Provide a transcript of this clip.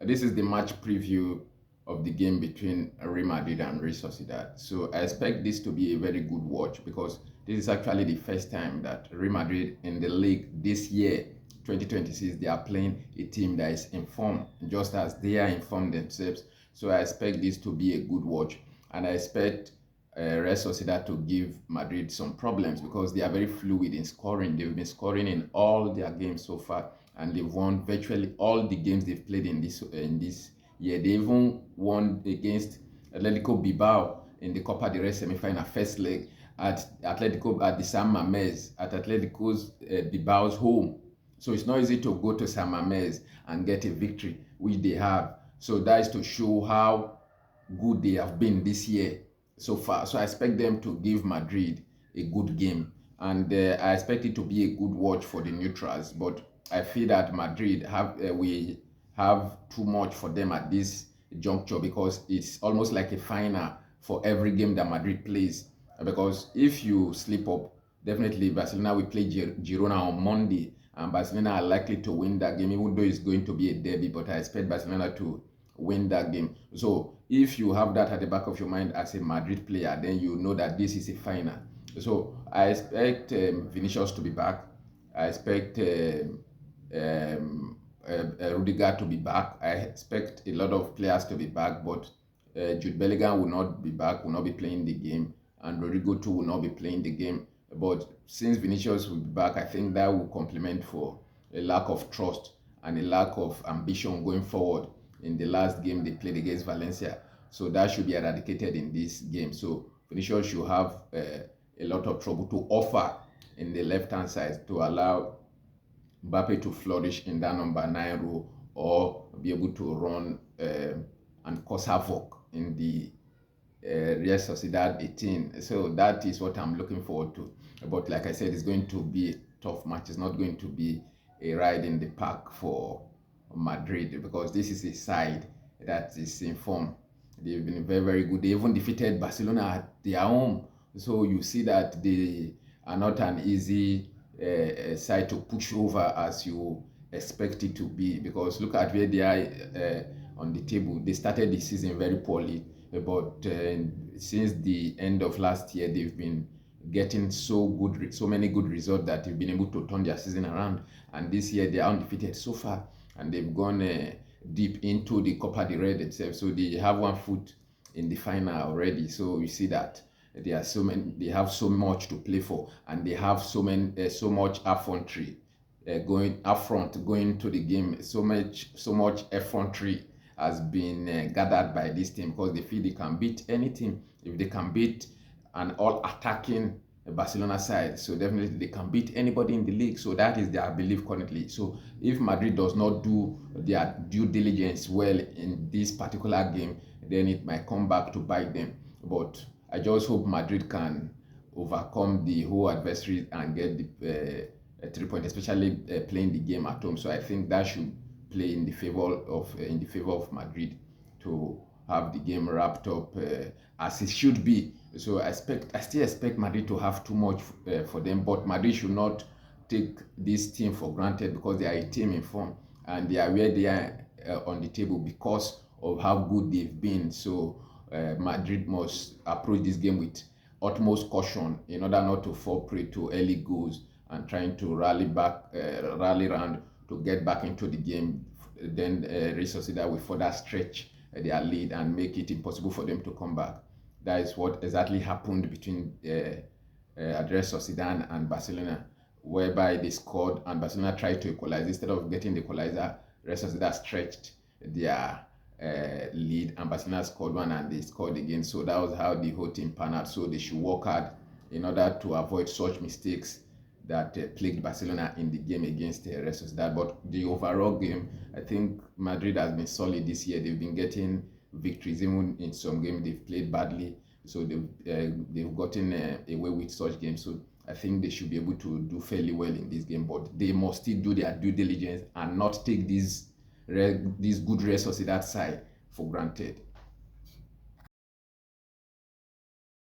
This is the match preview of the game between Real Madrid and Real Sociedad. So I expect this to be a very good watch because this is actually the first time that Real Madrid in the league this year, 2026, they are playing a team that is informed, just as they are informed themselves. So I expect this to be a good watch, and I expect Real Sociedad to give Madrid some problems because they are very fluid in scoring. They've been scoring in all their games so far, and they've won virtually all the games they've played in this year. They even won against Atletico Bilbao in the Copa del Rey semi-final first leg at Atletico at the San Mamés at Atletico's Bilbao's home. So it's not easy to go to San Mamés and get a victory, which they have. So that is to show how good they have been this year so far. So I expect them to give Madrid a good game, and I expect it to be a good watch for the neutrals. But I feel that Madrid we have too much for them at this juncture because it's almost like a final for every game that Madrid plays. Because if you slip up, definitely Barcelona will play Girona on Monday, and Barcelona are likely to win that game, even though it's going to be a derby. But I expect Barcelona to win that game. So if you have that at the back of your mind as a Madrid player, then you know that this is a final. So I expect Vinicius to be back. I expect Rudiger to be back. I expect a lot of players to be back, but Jude Bellingham will not be back, will not be playing the game, and Rodrigo too will not be playing the game. But since Vinicius will be back, I think that will complement for a lack of trust and a lack of ambition going forward in the last game they played against Valencia. So that should be eradicated in this game. So Vinicius should have a lot of trouble to offer in the left-hand side to allow Mbappe to flourish in that number 9 role or be able to run and cause havoc in the Real Sociedad 18. So that is what I'm looking forward to. But like I said, it's going to be a tough match. It's not going to be a ride in the park for Madrid because this is a side that is in form. They've been very, very good. They even defeated Barcelona at their home. So you see that they are not an easy side to push over as you expect it to be. Because look at where they are on the table. They started the season very poorly, but since the end of last year, they've been getting so many good results that they've been able to turn their season around. And this year they are undefeated so far, and they've gone deep into the Copa del Rey itself. So they have one foot in the final already. So you see that they have so much to play for, and they have so much effrontery going up front, going to the game. So much effrontery has been gathered by this team because they feel they can beat any team if they can beat an all attacking Barcelona side. So definitely they can beat anybody in the league. So that is their belief currently. So if Madrid does not do their due diligence well in this particular game, then it might come back to bite them. But I just hope Madrid can overcome the whole adversary and get the 3 point, especially playing the game at home. So I think that should play in the favor of Madrid to have the game wrapped up as it should be. So I still expect Madrid to have too much for them, but Madrid should not take this team for granted because they are a team in form and they are where they are on the table because of how good they've been. So Madrid must approach this game with utmost caution in order not to fall prey to early goals and trying to rally around to get back into the game. Then Real Sociedad will further stretch their lead and make it impossible for them to come back. That is what exactly happened between Real Sociedad and Barcelona, whereby they scored and Barcelona tried to equalize. Instead of getting the equalizer, Real Sociedad stretched their lead and Barcelona scored one and they scored again. So that was how the whole team panned out. So they should work hard in order to avoid such mistakes that plagued Barcelona in the game against Real Sociedad. But the overall game, I think Madrid has been solid this year. They've been getting victories, even in some games they've played badly. So they've gotten away with such games. So I think they should be able to do fairly well in this game. But they must still do their due diligence and not take these good Real Sociedad side for granted.